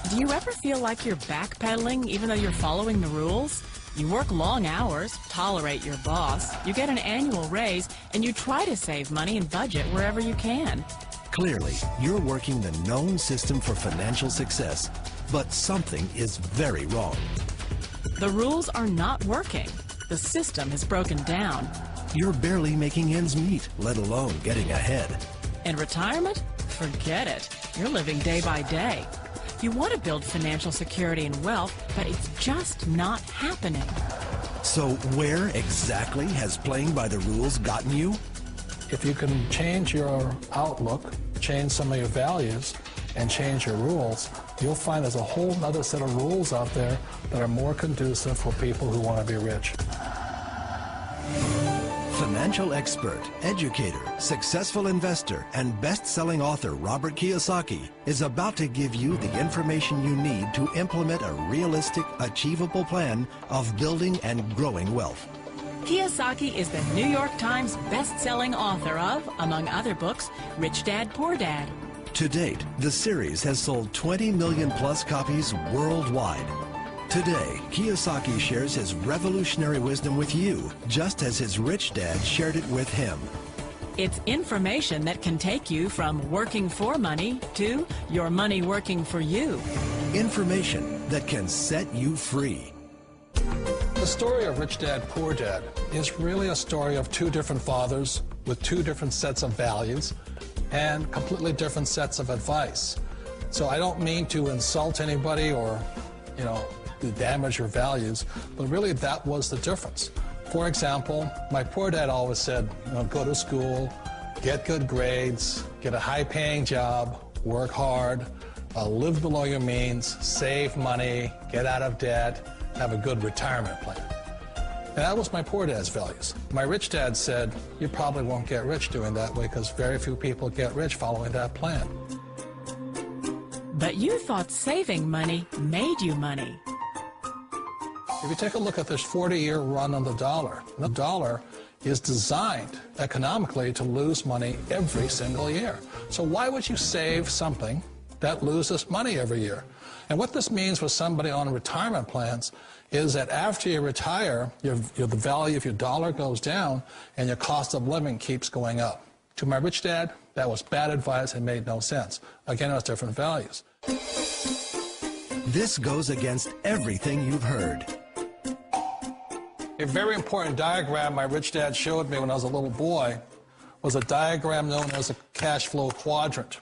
Do you ever feel like you're backpedaling even though you're following the rules? You work long hours, tolerate your boss, you get an annual raise, and you try to save money and budget wherever you can. Clearly, you're working the known system for financial success, but something is very wrong. The rules are not working. The system is broken down. You're barely making ends meet, let alone getting ahead. And retirement? Forget it. You're living day by day. You want to build financial security and wealth, but it's just not happening. So where exactly has playing by the rules gotten you? If you can change your outlook, change some of your values, and change your rules, you'll find there's a whole other set of rules out there that are more conducive for people who want to be rich. Financial expert, educator, successful investor, and best-selling author Robert Kiyosaki is about to give you the information you need to implement a realistic, achievable plan of building and growing wealth. Kiyosaki is the New York Times best-selling author of, among other books, Rich Dad, Poor Dad. To date, the series has sold 20 million plus copies worldwide. Today, Kiyosaki shares his revolutionary wisdom with you, just as his rich dad shared it with him. It's information that can take you from working for money to your money working for you. Information that can set you free. The story of Rich Dad, Poor Dad is really a story of two different fathers with two different sets of values and completely different sets of advice. So I don't mean to insult anybody or, to damage your values, but really that was the difference. For example, my poor dad always said, go to school, get good grades, get a high-paying job, work hard, live below your means, save money, get out of debt, have a good retirement plan. And that was my poor dad's values. My rich dad said, you probably won't get rich doing that way because very few people get rich following that plan. But you thought saving money made you money. If you take a look at this 40-year run on the dollar is designed economically to lose money every single year. So why would you save something that loses money every year? And what this means for somebody on retirement plans is that after you retire, the value of your dollar goes down and your cost of living keeps going up. To my rich dad, that was bad advice and made no sense. Again, it was different values. This goes against everything you've heard. A very important diagram my rich dad showed me when I was a little boy was a diagram known as a cash flow quadrant.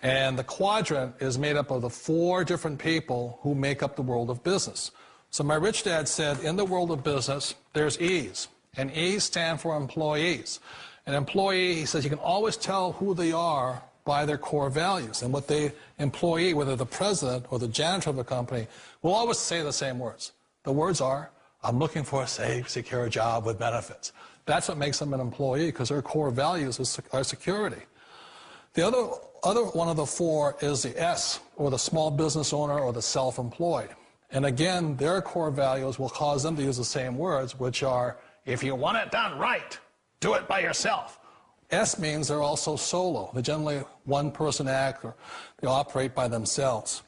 And the quadrant is made up of the 4 different people who make up the world of business. So my rich dad said, in the world of business, there's E's. And E's stand for employees. An employee, he says, you can always tell who they are by their core values. And what the employee, whether the president or the janitor of a company, will always say the same words. The words are, I'm looking for a safe, secure job with benefits. That's what makes them an employee, because their core values are security. The other one of the 4 is the S, or the small business owner or the self-employed. And again, their core values will cause them to use the same words, which are, if you want it done right, do it by yourself. S means they're also solo. They're generally one-person act, or they operate by themselves.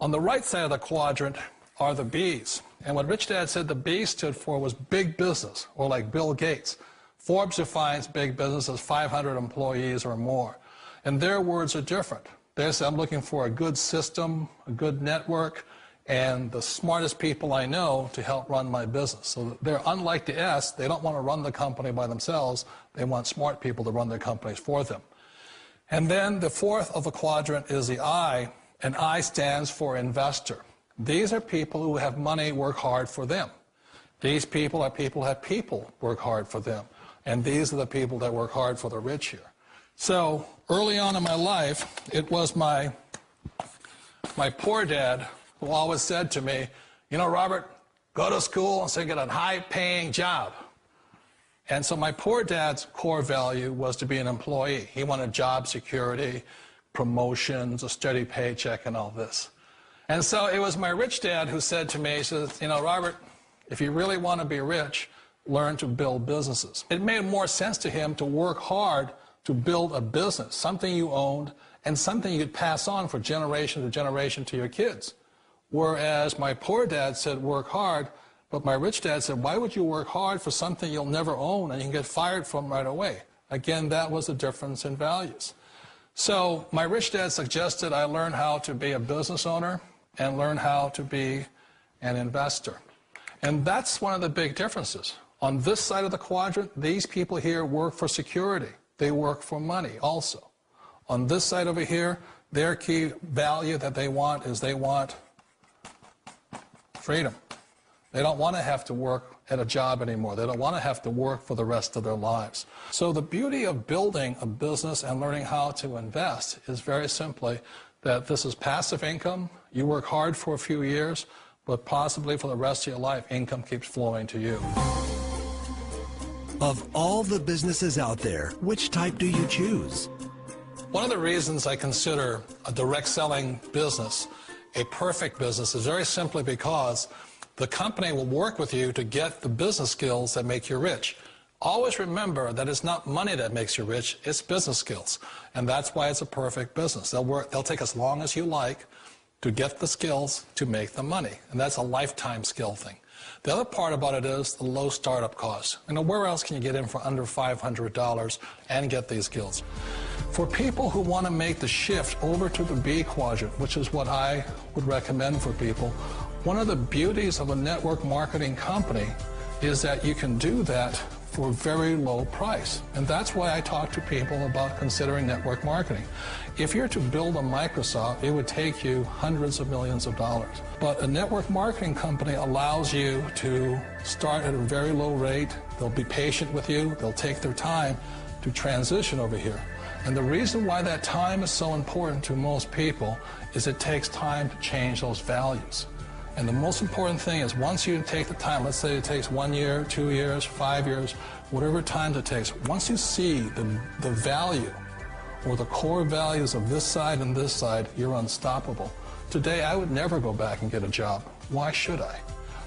On the right side of the quadrant are the B's. And what Rich Dad said the B stood for was big business, or like Bill Gates. Forbes defines big business as 500 employees or more. And their words are different. They say, I'm looking for a good system, a good network, and the smartest people I know to help run my business. So they're unlike the S. They don't want to run the company by themselves. They want smart people to run their companies for them. And then the 4th of the quadrant is the I, and I stands for investor. These are people who have money work hard for them. These people are people who have people work hard for them. And these are the people that work hard for the rich here. So early on in my life, it was my poor dad who always said to me, Robert, go to school and so get a high-paying job. And so my poor dad's core value was to be an employee. He wanted job security, promotions, a steady paycheck, and all this. And so it was my rich dad who said to me, he says, Robert, if you really want to be rich, learn to build businesses. It made more sense to him to work hard to build a business, something you owned, and something you could pass on for generation to generation to your kids. Whereas my poor dad said, work hard, but my rich dad said, why would you work hard for something you'll never own and you can get fired from right away? Again, that was a difference in values. So my rich dad suggested I learn how to be a business owner and learn how to be an investor. And that's one of the big differences. On this side of the quadrant, these people here work for security. They work for money also. On this side over here, their key value that they want is they want freedom. They don't want to have to work at a job anymore. They don't want to have to work for the rest of their lives. So the beauty of building a business and learning how to invest is very simply that this is passive income. You work hard for a few years, but possibly for the rest of your life, income keeps flowing to you. Of all the businesses out there, which type do you choose? One of the reasons I consider a direct selling business a perfect business is very simply because the company will work with you to get the business skills that make you rich. Always remember that it's not money that makes you rich, it's business skills. And that's why it's a perfect business. They'll take as long as you like to get the skills to make the money. And that's a lifetime skill thing. The other part about it is the low startup cost. Where else can you get in for under $500 and get these skills? For people who want to make the shift over to the B quadrant, which is what I would recommend for people, one of the beauties of a network marketing company is that you can do that for a very low price. And that's why I talk to people about considering network marketing. If you're to build a Microsoft, it would take you hundreds of millions of dollars. But a network marketing company allows you to start at a very low rate. They'll be patient with you. They'll take their time to transition over here. And the reason why that time is so important to most people is it takes time to change those values. And the most important thing is once you take the time, let's say it takes 1 year, 2 years, 5 years, whatever time it takes, once you see the value or the core values of this side and this side, you're unstoppable. Today, I would never go back and get a job. Why should I?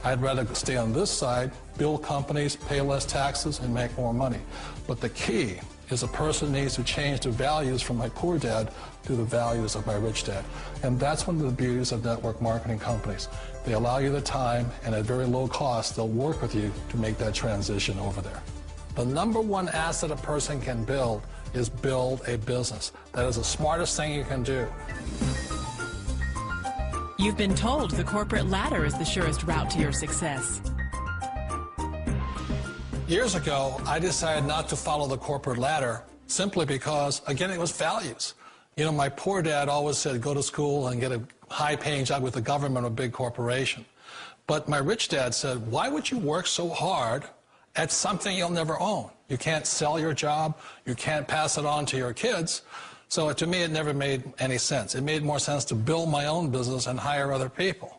I'd rather stay on this side, build companies, pay less taxes, and make more money. But the key is a person needs to change the values from my poor dad to the values of my rich dad. And that's one of the beauties of network marketing companies. They allow you the time, and at very low cost, they'll work with you to make that transition over there. The number one asset a person can build is build a business. That is the smartest thing you can do. You've been told the corporate ladder is the surest route to your success. Years ago, I decided not to follow the corporate ladder simply because, again, it was values. You know, my poor dad always said, go to school and get a high-paying job with the government or a big corporation. But my rich dad said, why would you work so hard at something you'll never own? You can't sell your job. You can't pass it on to your kids. So to me, it never made any sense. It made more sense to build my own business and hire other people.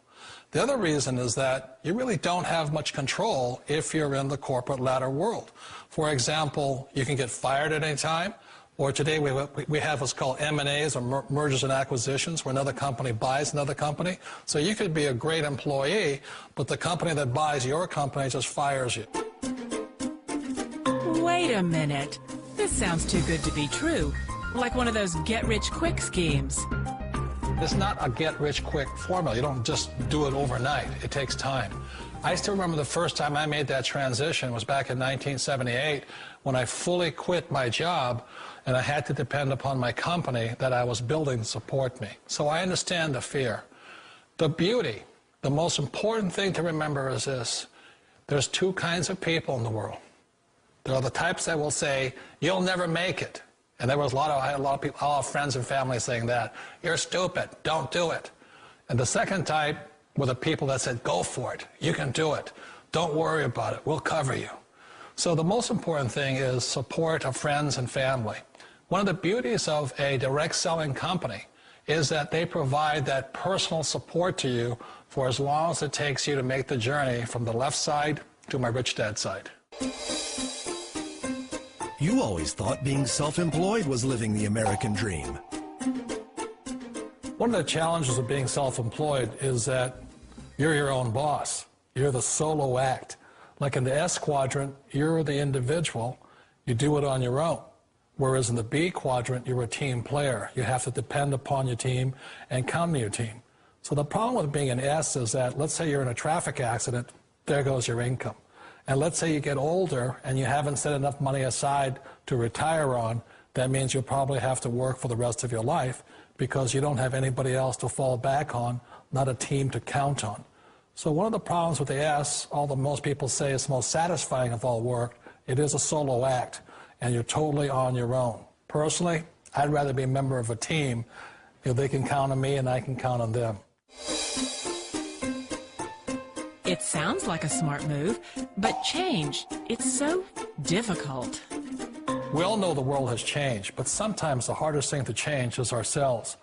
The other reason is that you really don't have much control if you're in the corporate ladder world. For example, you can get fired at any time, or today we have what's called M&As, or mergers and acquisitions, where another company buys another company. So you could be a great employee, but the company that buys your company just fires you. Wait a minute. This sounds too good to be true. Like one of those get-rich-quick schemes. It's not a get-rich-quick formula. You don't just do it overnight. It takes time. I still remember the first time I made that transition was back in 1978 when I fully quit my job and I had to depend upon my company that I was building to support me. So I understand the fear. The beauty, the most important thing to remember is this. There's two kinds of people in the world. There are the types that will say, you'll never make it. And there was I had a lot of people, all friends and family saying that. You're stupid. Don't do it. And the second type were the people that said, go for it. You can do it. Don't worry about it. We'll cover you. So the most important thing is support of friends and family. One of the beauties of a direct selling company is that they provide that personal support to you for as long as it takes you to make the journey from the left side to my rich dad side. You always thought being self-employed was living the American dream. One of the challenges of being self-employed is that you're your own boss. You're the solo act. Like in the S quadrant, you're the individual. You do it on your own. Whereas in the B quadrant, you're a team player. You have to depend upon your team and count on your team. So the problem with being an S is that, let's say you're in a traffic accident, there goes your income. And let's say you get older and you haven't set enough money aside to retire on, that means you'll probably have to work for the rest of your life because you don't have anybody else to fall back on, not a team to count on. So one of the problems with the S, although most people say it's the most satisfying of all work, it is a solo act, and you're totally on your own. Personally, I'd rather be a member of a team. They can count on me and I can count on them. It sounds like a smart move, but change, it's so difficult. We all know the world has changed, but sometimes the hardest thing to change is ourselves.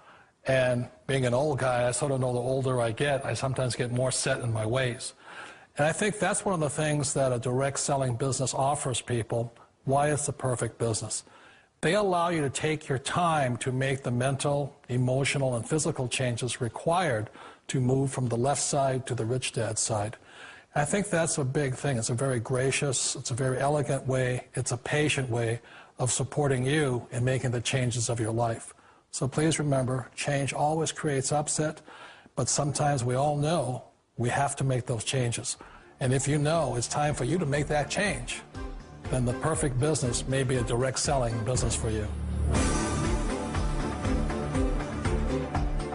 And being an old guy, I sort of know the older I get, I sometimes get more set in my ways. And I think that's one of the things that a direct selling business offers people, why it's the perfect business. They allow you to take your time to make the mental, emotional, and physical changes required to move from the left side to the rich dad side. I think that's a big thing. It's a very gracious, it's a very elegant way, it's a patient way of supporting you in making the changes of your life. So please remember, change always creates upset, but sometimes we all know we have to make those changes. And if you know it's time for you to make that change, then the perfect business may be a direct selling business for you.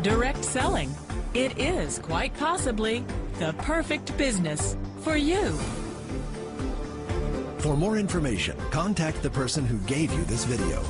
Direct selling. It is quite possibly the perfect business for you. For more information, contact the person who gave you this video.